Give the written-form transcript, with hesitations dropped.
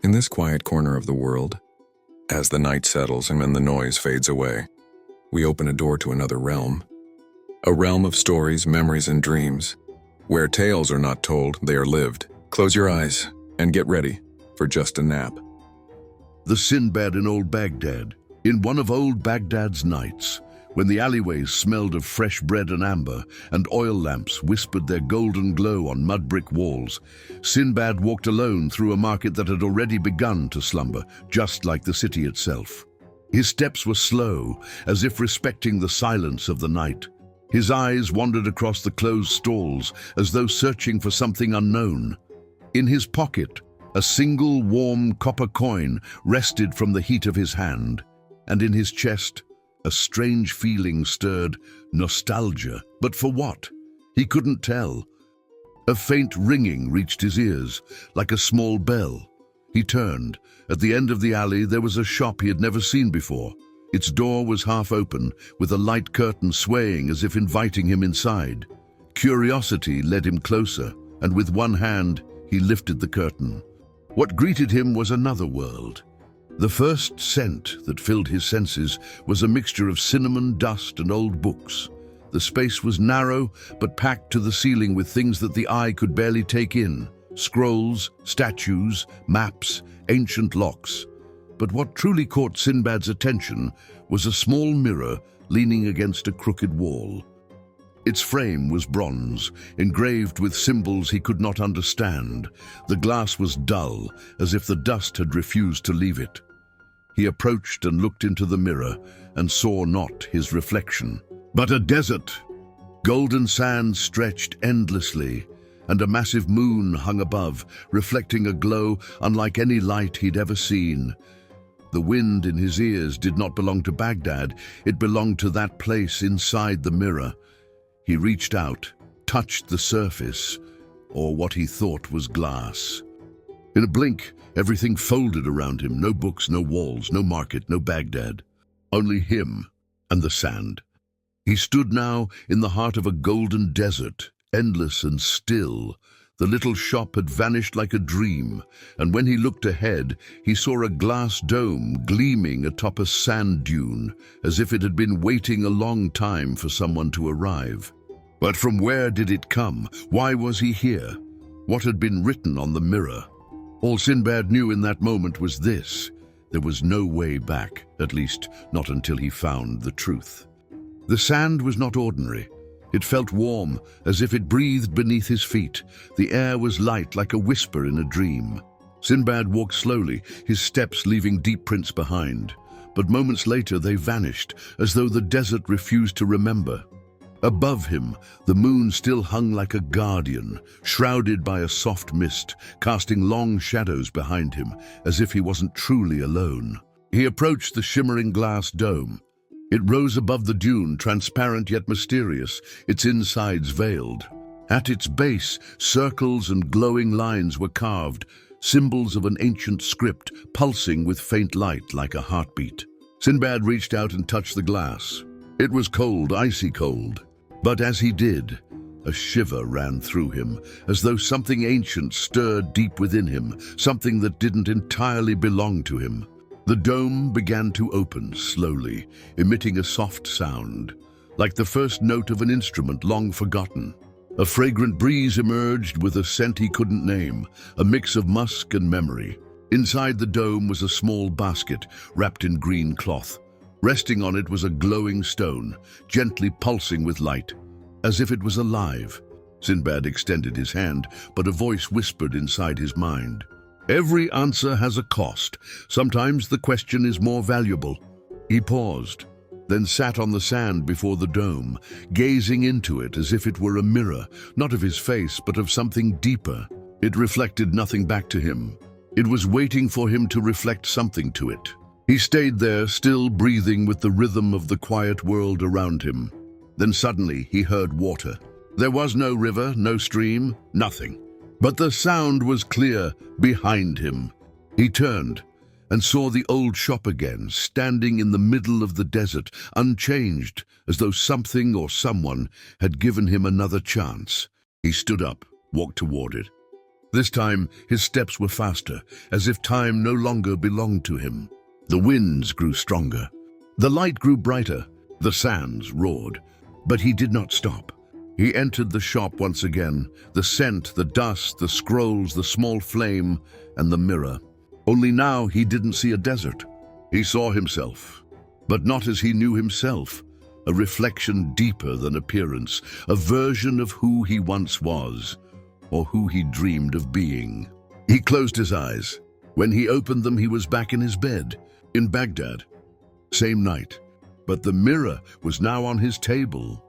In this quiet corner of the world, as the night settles and when the noise fades away, we open a door to another realm. A realm of stories, memories, and dreams, where tales are not told, they are lived. Close your eyes and get ready for just a nap. The Sindbad in old Baghdad. In one of old Baghdad's nights, when the alleyways smelled of fresh bread and amber, and oil lamps whispered their golden glow on mud brick walls, Sindbad walked alone through a market that had already begun to slumber, just like the city itself. His steps were slow, as if respecting the silence of the night. His eyes wandered across the closed stalls, as though searching for something unknown. In his pocket, a single warm copper coin rested from the heat of his hand, and in his chest, a strange feeling stirred, nostalgia. But for what? He couldn't tell. A faint ringing reached his ears, like a small bell. He turned. At the end of the alley there was a shop he had never seen before. Its door was half open, with a light curtain swaying as if inviting him inside. Curiosity led him closer, and with one hand he lifted the curtain. What greeted him was another world. The first scent that filled his senses was a mixture of cinnamon, dust, and old books. The space was narrow, but packed to the ceiling with things that the eye could barely take in: scrolls, statues, maps, ancient locks. But what truly caught Sindbad's attention was a small mirror leaning against a crooked wall. Its frame was bronze, engraved with symbols he could not understand. The glass was dull, as if the dust had refused to leave it. He approached and looked into the mirror, and saw not his reflection, but a desert. Golden sand stretched endlessly, and a massive moon hung above, reflecting a glow unlike any light he'd ever seen. The wind in his ears did not belong to Baghdad, it belonged to that place inside the mirror. He reached out, touched the surface, or what he thought was glass. In a blink, everything folded around him. No books, no walls, no market, no Baghdad. Only him and the sand. He stood now in the heart of a golden desert, endless and still. The little shop had vanished like a dream, and when he looked ahead, he saw a glass dome gleaming atop a sand dune, as if it had been waiting a long time for someone to arrive. But from where did it come? Why was he here? What had been written on the mirror? All Sindbad knew in that moment was this: there was no way back, at least not until he found the truth. The sand was not ordinary. It felt warm, as if it breathed beneath his feet. The air was light, like a whisper in a dream. Sindbad walked slowly, his steps leaving deep prints behind. But moments later they vanished, as though the desert refused to remember. Above him, the moon still hung like a guardian, shrouded by a soft mist, casting long shadows behind him, as if he wasn't truly alone. He approached the shimmering glass dome. It rose above the dune, transparent yet mysterious, its insides veiled. At its base, circles and glowing lines were carved, symbols of an ancient script, pulsing with faint light like a heartbeat. Sindbad reached out and touched the glass. It was cold, icy cold. But as he did, a shiver ran through him, as though something ancient stirred deep within him, something that didn't entirely belong to him. The dome began to open slowly, emitting a soft sound, like the first note of an instrument long forgotten. A fragrant breeze emerged with a scent he couldn't name, a mix of musk and memory. Inside the dome was a small basket wrapped in green cloth. Resting on it was a glowing stone, gently pulsing with light, as if it was alive. Sindbad extended his hand, but a voice whispered inside his mind. Every answer has a cost. Sometimes the question is more valuable. He paused, then sat on the sand before the dome, gazing into it as if it were a mirror, not of his face, but of something deeper. It reflected nothing back to him. It was waiting for him to reflect something to it. He stayed there, still breathing with the rhythm of the quiet world around him. Then suddenly he heard water. There was no river, no stream, nothing. But the sound was clear behind him. He turned and saw the old shop again, standing in the middle of the desert, unchanged, as though something or someone had given him another chance. He stood up, walked toward it. This time, his steps were faster, as if time no longer belonged to him. The winds grew stronger. The light grew brighter. The sands roared. But he did not stop. He entered the shop once again, the scent, the dust, the scrolls, the small flame, and the mirror. Only now he didn't see a desert. He saw himself, but not as he knew himself. A reflection deeper than appearance, a version of who he once was, or who he dreamed of being. He closed his eyes. When he opened them, he was back in his bed, in Baghdad. Same night, but the mirror was now on his table.